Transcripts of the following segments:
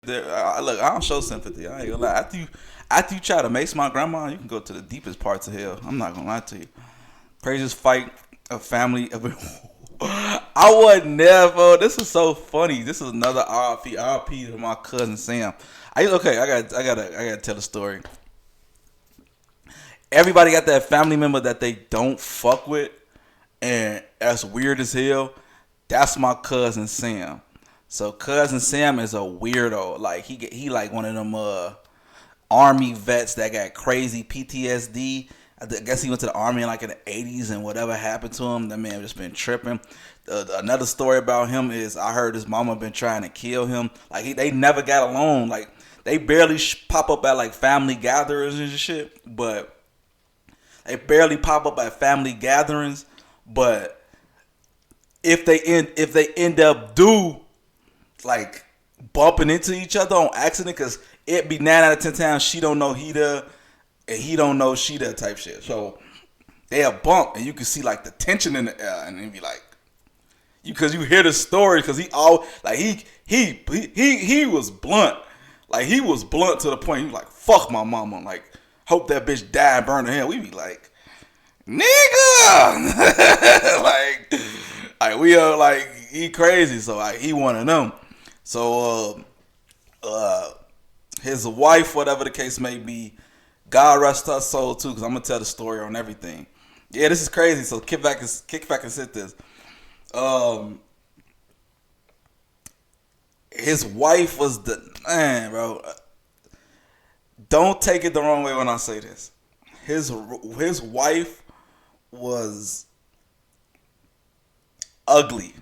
Look, I don't show sympathy. I ain't gonna lie. After you try to mace my grandma, you can go to the deepest parts of hell. I'm not gonna lie to you. Craziest fight of family ever. I would never. This is so funny. This is another RP to my cousin Sam. I gotta tell a story. Everybody got that family member that they don't fuck with, and that's weird as hell. That's my cousin Sam. So cousin Sam is a weirdo. Like he like one of them army vets that got crazy PTSD. I guess he went to the army in like in the 80s, and whatever happened to him, that man just been tripping. Another story about him is I heard his mama been trying to kill him. Like they never got along. Like they barely pop up at like family gatherings and shit, but they barely pop up at family gatherings. But if they end up like bumping into each other on accident, because it be 9 out of 10 times she don't know he there and he don't know she there type shit. So they'll bump and you can see like the tension in the air, and then be like, because you hear the story, because he was blunt. Like he was blunt to the point he was like, fuck my mama, like hope that bitch die and burn her hell. We be like, nigga, like we are like, he crazy. So like he one of them. So his wife, whatever the case may be, God rest her soul too, because I'm gonna tell the story on everything. Yeah, this is crazy. So kick back and sit this. His wife was the man, bro. Don't take it the wrong way when I say this. His wife was ugly.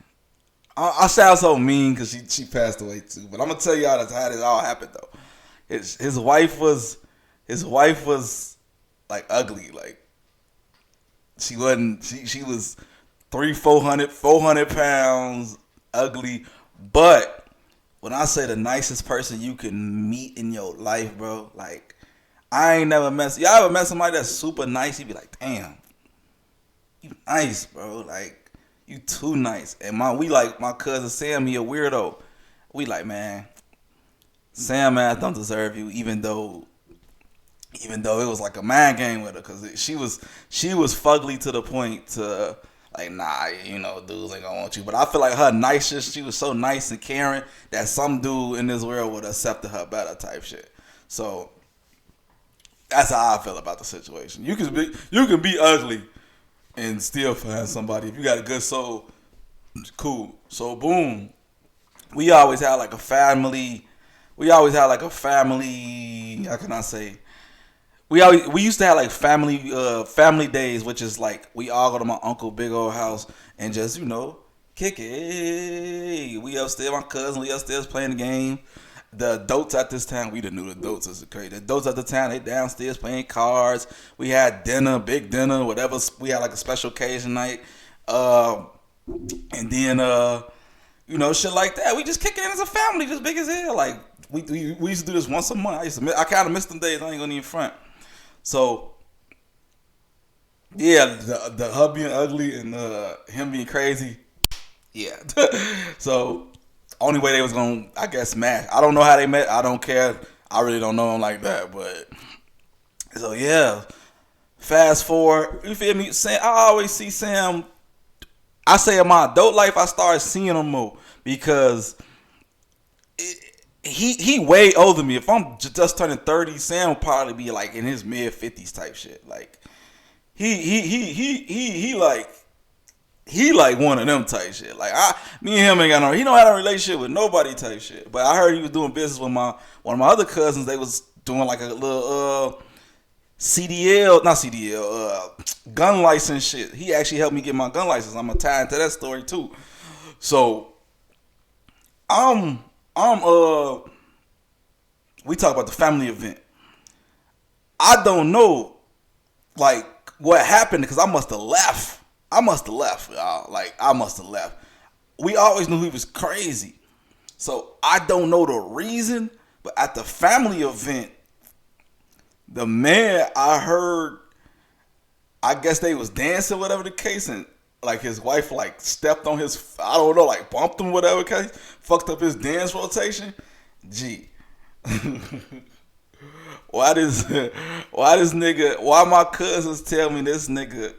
I sound so mean because she passed away too, but I'm gonna tell you how this all happened though. His wife was like ugly. Like she was 400 pounds, ugly. But when I say the nicest person you can meet in your life, bro, like I ain't never met. Y'all ever met somebody that's super nice? You be like, damn, you nice, bro. Like you too nice. And my cousin Sam, he a weirdo. We like, man, Sam ass don't deserve you, even though it was like a mind game with her, because she was fugly to the point to like, nah, dudes ain't gonna want you. But I feel like her niceness, she was so nice and caring that some dude in this world would have accepted her better type shit. So that's how I feel about the situation. You can be ugly and still find somebody if you got a good soul. Cool. So boom, we always had like a family. How can I say? We used to have like family days, which is like we all go to my uncle big old house and just kick it. We upstairs, my cousin, we upstairs playing the game. The adults at this time, we didn't know the adults is crazy. The adults at the time, they downstairs playing cards. We had dinner, big dinner, whatever. We had like a special occasion night, and then shit like that. We just kick it in as a family, just big as hell. Like we used to do this once a month. I kind of miss them days. I ain't gonna even front. So yeah, the her being ugly and him being crazy. Yeah. So only way they was gonna, I guess, smash. I don't know how they met. I don't care. I really don't know him like that. But so yeah. Fast forward, you feel me? Sam, I always see Sam. I say in my adult life, I started seeing him more because he way older than me. If I'm just turning 30, Sam will probably be like in his mid 50s type shit. Like he like one of them type shit. Like me and him ain't got he don't have a relationship with nobody type shit. But I heard he was doing business with one of my other cousins. They was doing like a little gun license shit. He actually helped me get my gun license. I'm gonna tie into that story too. So we talk about the family event. I don't know like what happened because I must have left, y'all. Like I must have left. We always knew he was crazy. So I don't know the reason, but at the family event, the man, I heard, I guess they was dancing, whatever the case, and like his wife like stepped on his, I don't know, like bumped him, whatever case, fucked up his dance rotation. Gee, Why this why this nigga why my cousins tell me this nigga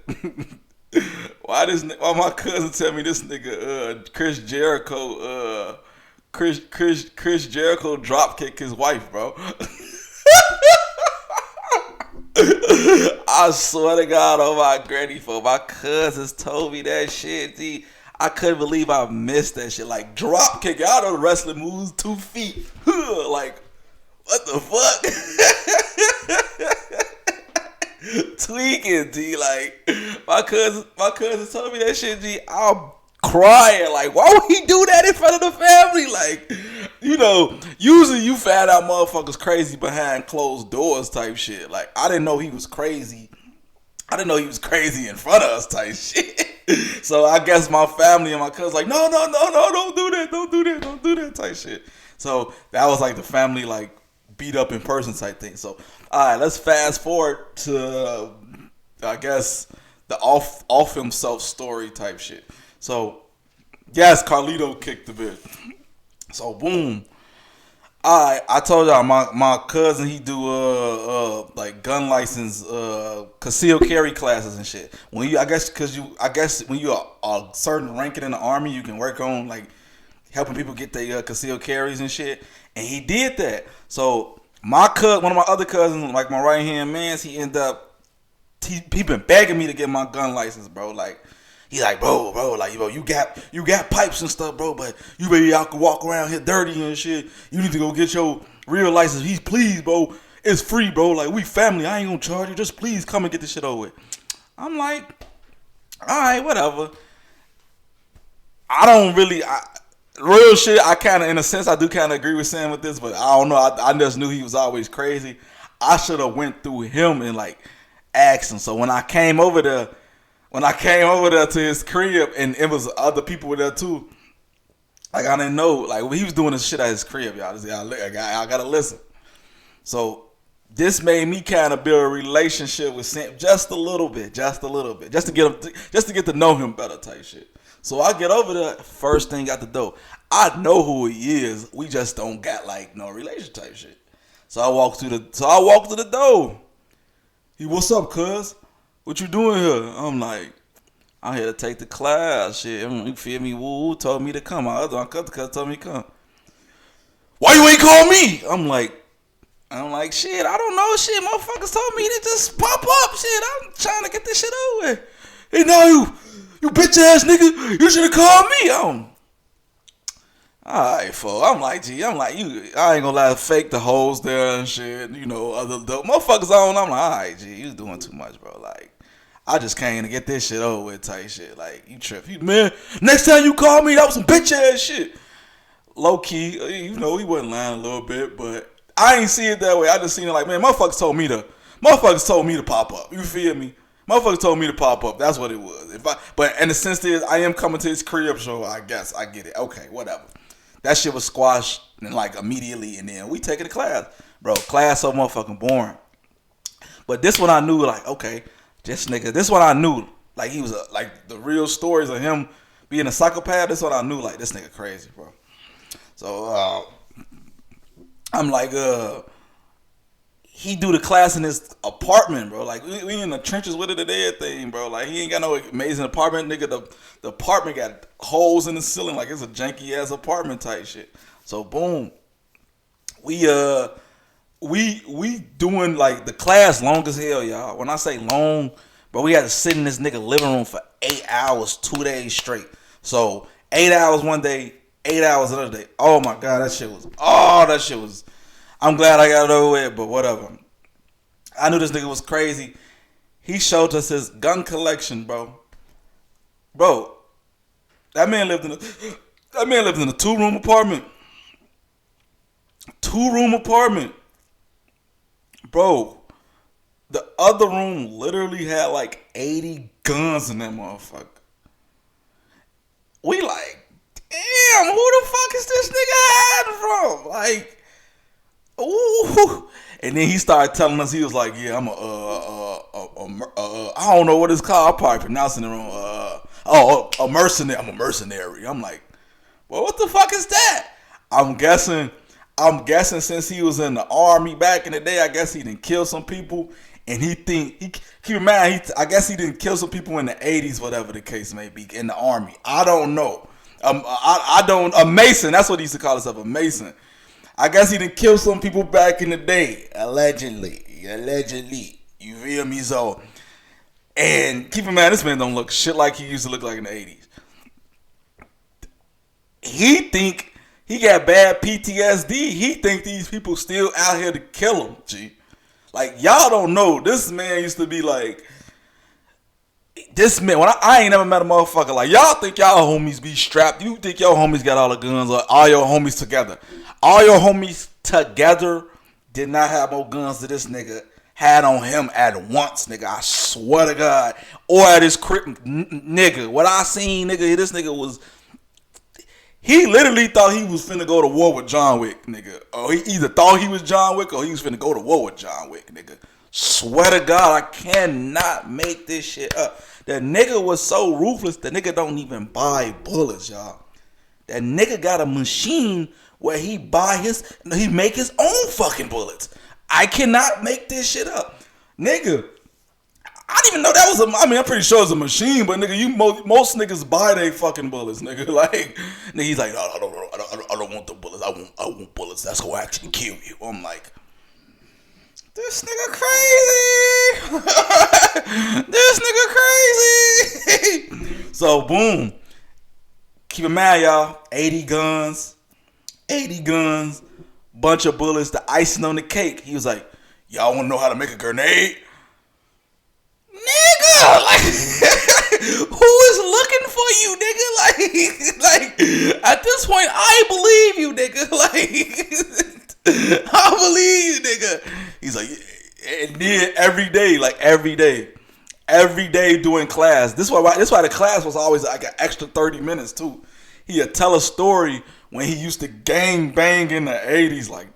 why my cousins tell me this nigga Chris Jericho drop kick his wife, bro. I swear to God on my granny for my cousins told me that shit. G. I couldn't believe I missed that shit. Like drop kick. Y'all know the wrestling moves 2 feet. Like what the fuck? Tweaking, G. Like my cousin told me that shit, G. I'm crying. Like, why would he do that in front of the family? Like, usually you find out motherfuckers crazy behind closed doors type shit. Like, I didn't know he was crazy. I didn't know he was crazy in front of us type shit. So I guess my family and my cousins like, no, don't do that type shit. So that was like the family like beat up in person type thing. So all right, let's fast forward to I guess the off himself story type shit. So yes, Carlito kicked the bit. So boom. I told y'all my cousin he do like gun license concealed carry classes and shit. When you I guess when you are a certain ranking in the army you can work on like helping people get their concealed carries and shit. And he did that. So one of my other cousins, like my right hand man, he been begging me to get my gun license, bro. Like he like, bro, like, you got pipes and stuff, bro, but you baby y'all can walk around here dirty and shit. You need to go get your real license. He's please, bro. It's free, bro. Like, we family. I ain't gonna charge you. Just please come and get this shit over with. I'm like, all right, whatever. Real shit, I kind of, in a sense, I do kind of agree with Sam with this, but I don't know. I just knew he was always crazy. I should have went through him and, like, asked him. So when I came over there to his crib, and it was other people there too. Like I didn't know, like he was doing this shit at his crib, y'all. I gotta listen. So this made me kind of build a relationship with Sam just a little bit, just to get to know him better, type shit. So I get over there, first thing out the door. I know who he is. We just don't got like no relation type shit. So I walk to the door. He, what's up, cuz? What you doing here? I'm like, I'm here to take the class. Shit, you feel me? Woo, told me to come. My other cuz told me to come. Why you ain't call me? I'm like, shit, I don't know. Shit, motherfuckers told me to just pop up. Shit, I'm trying to get this shit over with. Hey, now you bitch ass nigga, you should have called me. Alright, fo. I'm like, you. I ain't gonna lie, fake the hoes there and shit. Other motherfuckers on. I'm like, alright, G, you doing too much, bro. Like, I just came to get this shit over with, type shit. Like, you trip. Man, next time you call me, that was some bitch ass shit. Low key, he wasn't lying a little bit, but I ain't see it that way. I just seen it like, man, motherfuckers told me to pop up. You feel me? Motherfuckers told me to pop up. That's what it was. But in the sense that I am coming to his crib, so I guess I get it. Okay, whatever. That shit was squashed like immediately, and then we taking the class. Bro, class so motherfucking boring. But this one I knew, like, okay, this one I knew, like, he was, like, the real stories of him being a psychopath, this one I knew, like, this nigga crazy, bro. So, I'm like, he do the class in his apartment, bro. Like, we in the trenches with it and everything, bro. Like, he ain't got no amazing apartment, nigga. The apartment got holes in the ceiling, like it's a janky ass apartment type shit. So boom, we doing like the class long as hell, y'all. When I say long, bro, we had to sit in this nigga living room for 8 hours, 2 days straight. So 8 hours one day, 8 hours another day. Oh my god, that shit was. I'm glad I got it over with, but whatever. I knew this nigga was crazy. He showed us his gun collection, bro. Bro, that man lived in a 2-room apartment. 2-room apartment. Bro, the other room literally had like 80 guns in that motherfucker. We like, damn, who the fuck is this nigga hiding from? Like, ooh. And then he started telling us, he was like, yeah, I'm I don't know what it's called. I'm probably pronouncing it wrong. A mercenary. I'm a mercenary. I'm like, well, what the fuck is that? I'm guessing I'm guessing since he was in the army back in the day, I guess he didn't kill some people, and he keep in mind, I guess he didn't kill some people in the 80s, whatever the case may be, in the army. I don't know. I don't. A Mason. That's what he used to call himself, a Mason. I guess he didn't kill some people back in the day, allegedly. You feel me? So, and keep in mind, this man don't look shit like he used to look like in the 80s. He think he got bad PTSD. He think these people still out here to kill him, G. Like, y'all don't know. This man used to be like, this man, when I ain't never met a motherfucker like, y'all think y'all homies be strapped. You think your homies got all the guns, or all your homies together. All your homies together did not have more guns than this nigga had on him at once, nigga. I swear to God. Or at his crib, nigga. What I seen, nigga, this nigga was, he literally thought he was finna go to war with John Wick, nigga. Or he either thought he was John Wick or he was finna go to war with John Wick, nigga. Swear to God, I cannot make this shit up. That nigga was so ruthless, the nigga don't even buy bullets, y'all. That nigga got a machine where he make his own fucking bullets. I cannot make this shit up. Nigga, I didn't even know that was I'm pretty sure it's a machine, but nigga, most niggas buy they fucking bullets, nigga. Like, nigga, he's like, I don't want the bullets. I want bullets. That's gonna actually kill you. I'm like, this nigga crazy. This nigga crazy. So boom. Keep in mind, y'all, 80 guns, bunch of bullets, the icing on the cake. He was like, y'all wanna know how to make a grenade? Nigga, like, who is looking for you, nigga? Like at this point, I believe you, nigga. Like, I believe you, nigga. He's like, and then every day doing class. This why the class was always like an extra 30 minutes too. He'd tell a story when he used to gang bang in the 80s. Like,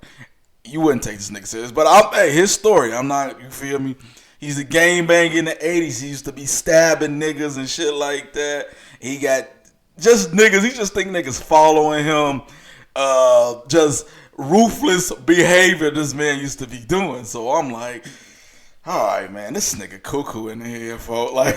you wouldn't take this nigga serious, but his story. I'm not. You feel me? He's a gang bang in the 80s. He used to be stabbing niggas and shit like that. He got just niggas. He just think niggas following him. Just ruthless behavior this man used to be doing. So I'm like, all right, man, this nigga cuckoo in here, folks. Like,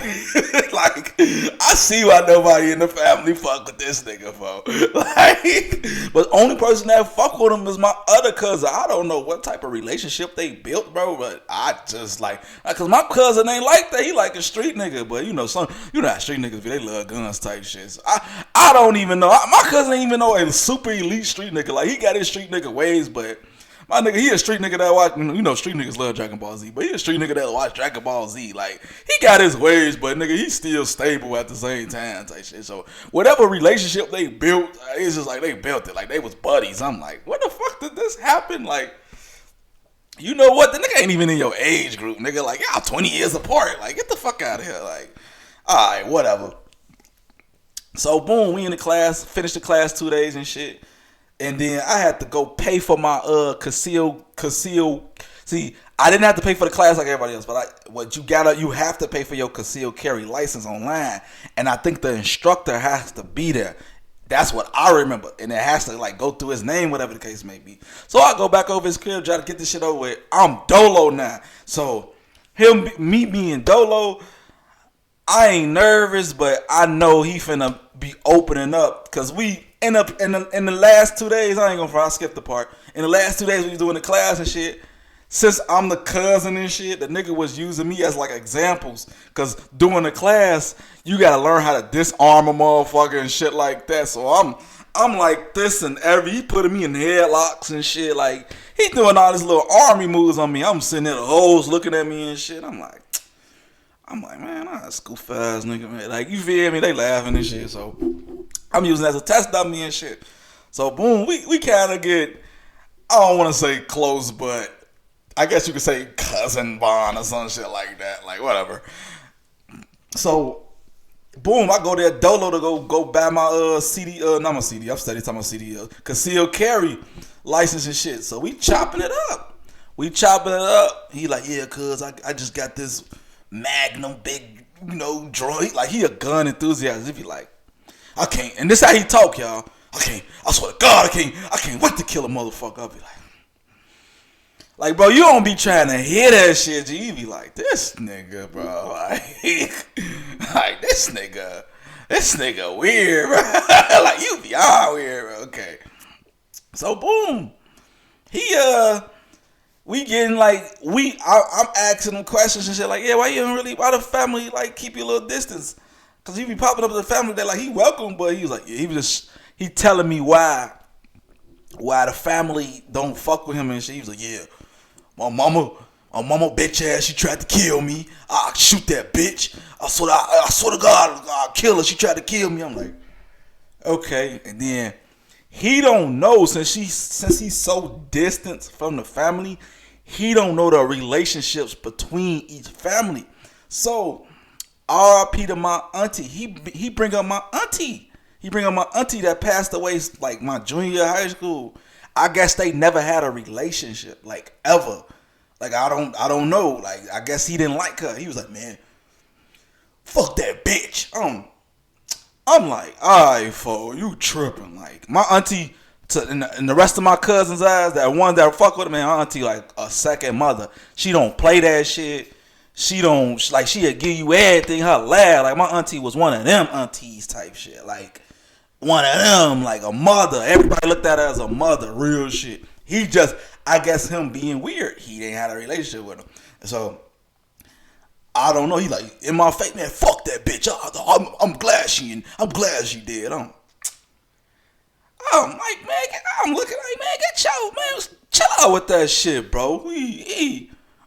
I see why nobody in the family fuck with this nigga, folks. Like, but only person that fuck with him is my other cousin. I don't know what type of relationship they built, bro, but I just like, cause my cousin ain't like that. He like a street nigga, but you know how street niggas be. They love guns type shit. So I don't even know. My cousin ain't even know a super elite street nigga. Like, he got his street nigga ways, but my nigga, he a street nigga that watch, you know, street niggas love Dragon Ball Z, but he a street nigga that watch Dragon Ball Z. Like, he got his ways, but nigga, he's still stable at the same time type shit. So whatever relationship they built, it's just like they built it. Like, they was buddies. I'm like, what the fuck did this happen? Like, you know what? The nigga ain't even in your age group, nigga. Like, y'all 20 years apart. Like, get the fuck out of here. Like, all right, whatever. So boom, we in the class, finished the class 2 days and shit. And then I had to go pay for my conceal. See, I didn't have to pay for the class like everybody else, but you have to pay for your concealed carry license online. And I think the instructor has to be there. That's what I remember. And it has to like go through his name, whatever the case may be. So I go back over his crib, try to get this shit over with. I'm Dolo now. So him meet me in Dolo. I ain't nervous, but I know he finna be opening up, cause we end up in the last 2 days. I ain't gonna front, I skipped the part. In the last 2 days we was doing the class and shit. Since I'm the cousin and shit, the nigga was using me as like examples. Cause doing the class, you gotta learn how to disarm a motherfucker and shit like that. So I'm like this and he putting me in headlocks and shit. Like, he doing all these little army moves on me. I'm sitting there, the hoes looking at me and shit. I'm like, man, I'm a goof ass nigga, man. Like, you feel me? They laughing and shit. So I'm using it as a test dummy and shit. So boom, we kind of get, I don't want to say close, but I guess you could say cousin bond or some shit like that. Like, whatever. So boom, I go there Dolo to go buy my CD, not my CD. I'm steady talking about CD, concealed carry license and shit. So we chopping it up. He like, yeah, cuz I just got this Magnum big, you know, droid. Like, he a gun enthusiast. If you like, I can't, and this how he talk, y'all. I swear to God, I can't wait to kill a motherfucker. I'll be like, bro, you don't be trying to hear that shit. You be like, this nigga, bro, like this nigga weird, bro. Like, you beyond weird, bro. Okay. So boom, he we getting like I'm asking him questions and shit like, yeah, why the family like keep you a little distance? Cause he be popping up to the family, they like he welcome, but he was like, yeah, he telling me why the family don't fuck with him and shit. He was like, yeah, my mama bitch ass, she tried to kill me. I shoot that bitch. I swear to God, I'll kill her. She tried to kill me. I'm like, okay. And then he don't know, since he's so distant from the family, he don't know the relationships between each family. So R.I.P. to my auntie. He bring up my auntie. He bring up my auntie that passed away like my junior year of high school. I guess they never had a relationship, like ever. Like I don't know. Like I guess he didn't like her. He was like, man, fuck that bitch. I'm like, alright, fo, you tripping. Like my auntie and the rest of my cousins' eyes, that one that fuck with me, my auntie like a second mother. She don't play that shit. She don't like, she'll give you everything, her laugh. Like my auntie was one of them aunties type shit. Like one of them, like a mother. Everybody looked at her as a mother, real shit. He just, I guess him being weird, he didn't have a relationship with him. So I don't know. He like in my face, man. Fuck that bitch. I'm glad she did. I'm like, man. I'm looking like, man. Get your man. Chill out with that shit, bro.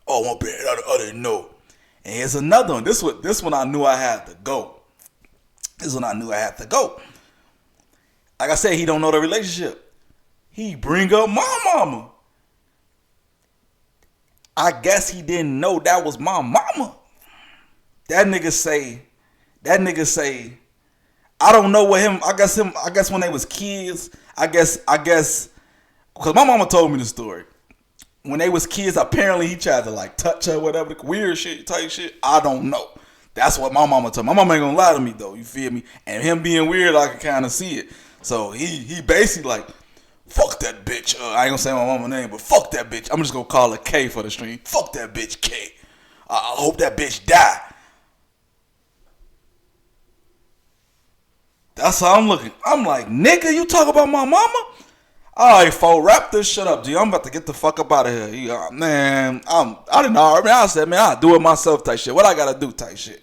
Oh my bad. I didn't know. And here's another one. This one I knew I had to go. Like I said, he don't know the relationship. He bring up my mama. I guess he didn't know that was my mama. That nigga say, I don't know what him, I guess when they was kids, I guess, because my mama told me the story. When they was kids, apparently he tried to like touch her, whatever, weird shit, type shit. I don't know. That's what my mama told me. My mama ain't gonna lie to me though, you feel me? And him being weird, I can kind of see it. So he basically like, fuck that bitch. I ain't gonna say my mama's name, but fuck that bitch. I'm just gonna call her K for the stream. Fuck that bitch K. I hope that bitch die. That's how I'm looking. I'm like, nigga, you talk about my mama? Alright, fo, wrap this shit up, G. I'm about to get the fuck up out of here. Man, I didn't know. I said, man, I'll do it myself type shit. What I gotta do type shit.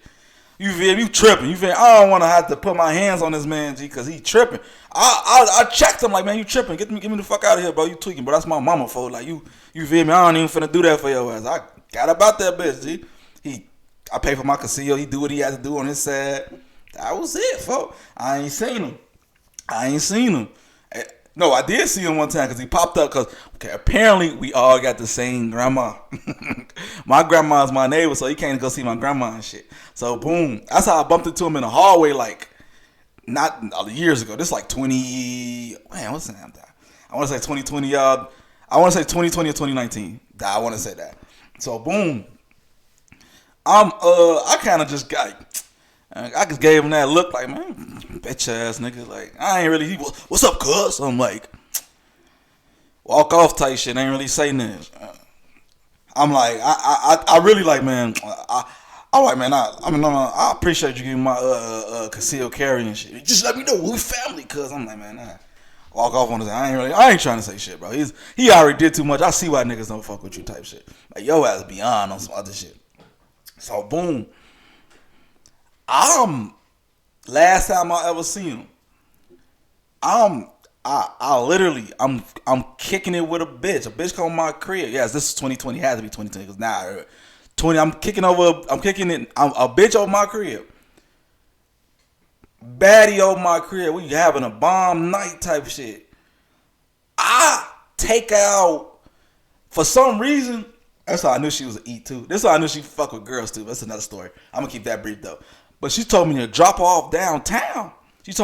You feel me? You tripping. You feel me? I don't want to have to put my hands on this man, G, because he tripping. I checked him like, man, you tripping. Get me the fuck out of here, bro. You tweaking, bro. That's my mama, fo. Like, you feel me? I don't even finna do that for your ass. I got about that bitch, G. I pay for my conceal. He do what he had to do on his side. That was it, folks. I ain't seen him. No, I did see him one time because he popped up because, okay, apparently we all got the same grandma. My grandma's my neighbor, so he came to go see my grandma and shit. So, boom. That's how I bumped into him in the hallway, like, not years ago. This like 20, man, what's the name? I want to say 2020, y'all. I want to say 2020 or 2019. I want to say that. So, boom. I kind of just I just gave him that look like, man, bitch ass nigga. Like, I ain't really, what's up, cuz? I'm like, walk off type shit. Ain't really say nothing. I'm like, I really like, man, I appreciate you giving my concealed carry and shit. Just let me know we family, cuz. I'm like, man, walk off on his. I ain't trying to say shit, bro. He already did too much. I see why niggas don't fuck with you type shit. Like, yo ass beyond on some other shit. So boom. Last time I ever seen him, I literally, I'm kicking it with a bitch. A bitch come to my crib. Yes, this is 2020. It has to be 2020 because now 20. I'm kicking it. I'm a bitch over my crib. Baddie over my crib. We having a bomb night type shit. I take out for some reason. That's how I knew she was an eat too. This is how I knew she fuck with girls too. That's another story. I'm gonna keep that brief though. But she told me to drop off downtown. Cause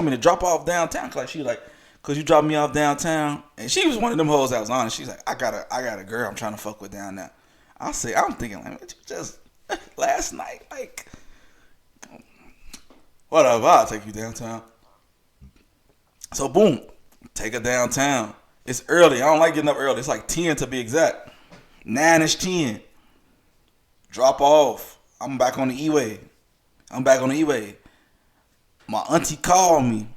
cause you dropped me off downtown. And she was one of them hoes that was honest. She's like, I got a girl I'm trying to fuck with down there. I'm thinking like, just last night, like, whatever, I'll take you downtown. So boom, Take her downtown. It's early. I don't like getting up early. It's like 10 to be exact. 9-ish, 10. Drop off. I'm back on the E-way. My auntie called me.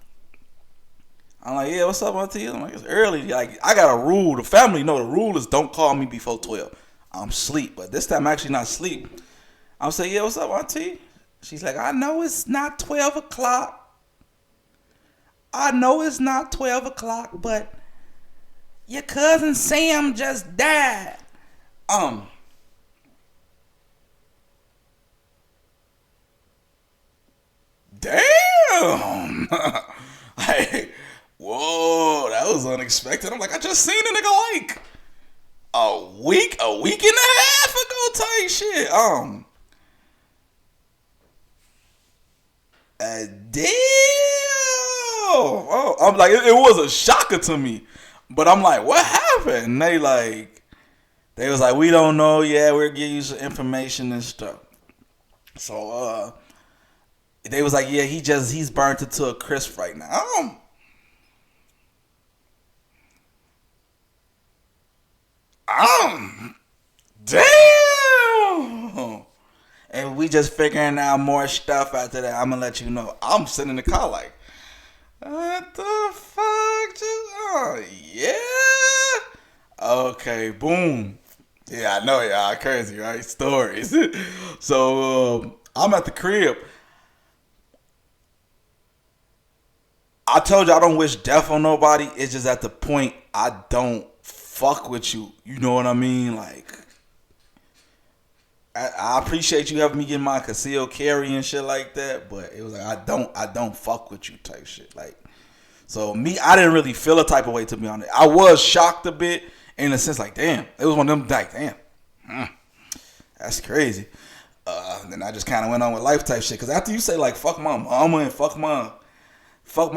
I'm like, yeah, what's up, auntie? I'm like, it's early. Like, I got a rule. The family know the rule is don't call me before 12. I'm asleep. But this time I'm actually not asleep. I'm saying, yeah, what's up, auntie? She's like, I know it's not 12 o'clock. But your cousin Sam just died. Damn. Like, whoa, that was unexpected. I'm like, I just seen a nigga like a week and a half ago type shit. Damn. Oh, I'm like, it was a shocker to me. But I'm like, what happened? And they was like, we don't know yet. We'll give you some information and stuff. So, they was like, yeah, he's burnt it to a crisp right now. Damn. And we just figuring out more stuff after that. I'm gonna let you know. I'm sitting in the car like, what the fuck? Yeah. Okay, boom. Yeah, I know y'all crazy, right? Stories. So I'm at the crib. I told you I don't wish death on nobody. It's just at the point I don't fuck with you. You know what I mean? Like, I appreciate you having me get my concealed carry and shit like that, but it was like I don't fuck with you type shit. Like, so me, I didn't really feel a type of way, to be honest. I was shocked a bit in a sense, like, damn. It was one of them like, damn, that's crazy. Then I just kind of went on with life type shit. Cause after you say like fuck my mama and fuck my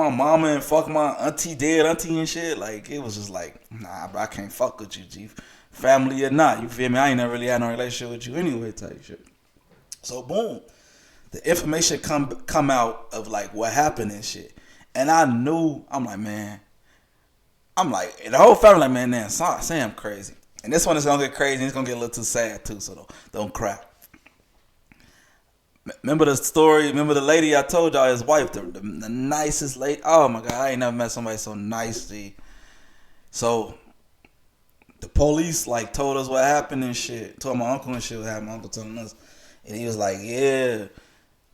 mama and fuck my dead auntie and shit, like it was just like, nah, bro, I can't fuck with you, G. Family or not, you feel me? I ain't never really had no relationship with you anyway, type shit. So boom, the information come out of like what happened and shit, and I knew, I'm like, and the whole family like, man, Sam crazy, and this one is gonna get crazy. And it's gonna get a little too sad too, so don't cry. Remember the story? Remember the lady I told y'all, his wife, the nicest lady. Oh my god, I ain't never met somebody so nice. So the police like told us what happened and shit. Told my uncle and shit what happened. My uncle telling us, and he was like, yeah,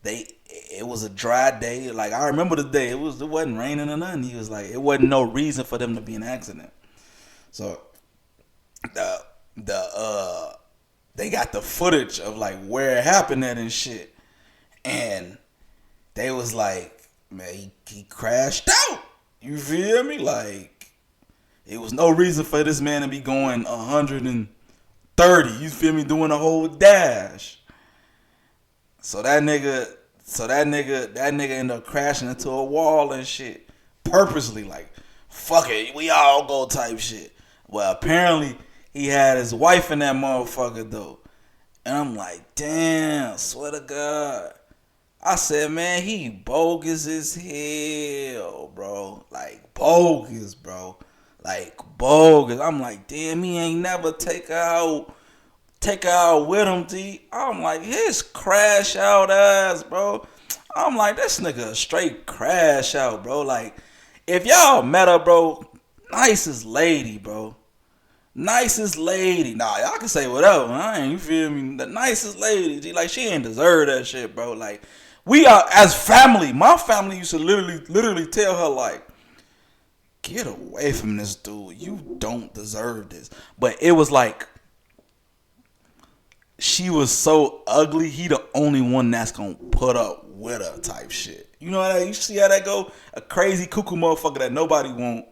it was a dry day. Like, I remember the day. It wasn't raining or nothing. He was like, it wasn't no reason for them to be in an accident. So they got the footage of like where it happened at and shit. And they was like, man, he crashed out. You feel me? Like, it was no reason for this man to be going 130. You feel me? Doing a whole dash. So that nigga ended up crashing into a wall and shit. Purposely, like, fuck it, we all go type shit. Well, apparently he had his wife in that motherfucker though. And I'm like, damn, swear to God. I said, man, he bogus as hell, bro. Like, bogus, bro. Like, bogus. I'm like, damn, he ain't never take her out with him, D. I'm like, his crash out ass, bro. I'm like, this nigga a straight crash out, bro. Like, if y'all met her, bro, nicest lady, bro. Nicest lady. Nah, y'all can say whatever. I ain't, you feel me? The nicest lady, G. Like, she ain't deserve that shit, bro. Like, we are, as family, my family used to literally tell her, like, get away from this dude. You don't deserve this. But it was like, she was so ugly, he the only one that's gonna put up with her type shit. You know how that, you see how that go? A crazy cuckoo motherfucker that nobody want.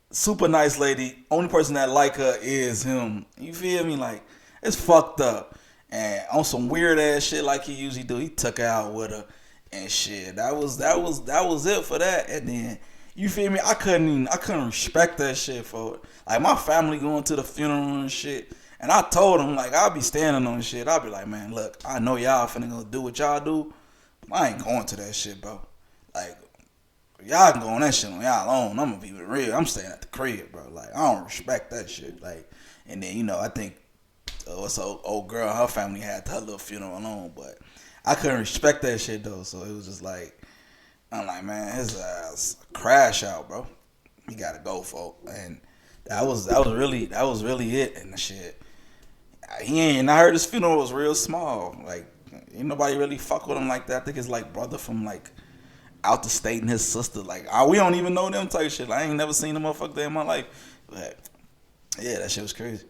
Super nice lady. Only person that like her is him. You feel me? Like, it's fucked up. And on some weird ass shit like he usually do, he took her out with her and shit. That was it for that. And then, you feel me? I couldn't respect that shit for it. Like, my family going to the funeral and shit. And I told him, like, I'll be standing on shit. I'll be like, man, look, I know y'all finna go do what y'all do, but I ain't going to that shit, bro. Like, Y'all can go on that shit on y'all own. I'm gonna be real. I'm staying at the crib, bro. Like I don't respect that shit. Like, and then I think what's the old girl, her family had her little funeral alone, but I couldn't respect that shit though. So it was just like I'm like, man, his ass crash out, bro. He gotta go, folk. And that was really it. And the shit, he ain't. And I heard his funeral was real small. Like ain't nobody really fuck with him like that. I think his like brother from like out the state and his sister. Like we don't even know them type shit. Like, I ain't never seen a motherfucker there in my life. But yeah, that shit was crazy.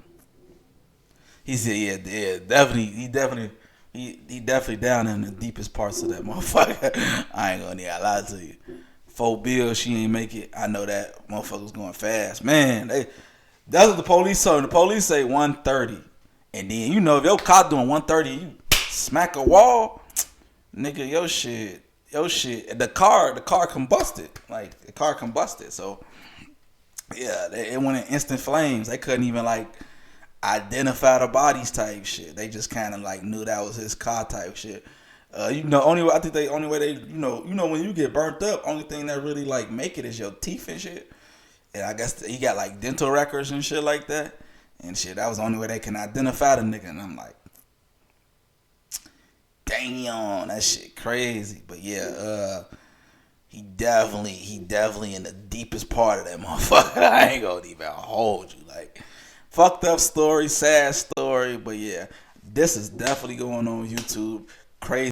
He said, yeah, definitely, he definitely down in the deepest parts of that motherfucker. I ain't gonna lie to you. 4 bills, she ain't make it. I know that motherfucker was going fast. Man, that's what the police told. The police say 130. And then, if your cop doing 130, you smack a wall, nigga, your shit, the car combusted. Like, the car combusted. So, yeah, it went in instant flames. They couldn't even, like, identify the bodies type shit. They just kind of, like, knew that was his car type shit. I think the only way they, when you get burnt up, only thing that really like make it is your teeth and shit. And I guess he got like dental records and shit like that, and shit. That was the only way they can identify the nigga. And I'm like, damn, that shit crazy. But yeah, he definitely in the deepest part of that motherfucker. I ain't gonna even hold you. Like, fucked up story, sad story. But yeah, this is definitely going on YouTube. Crazy.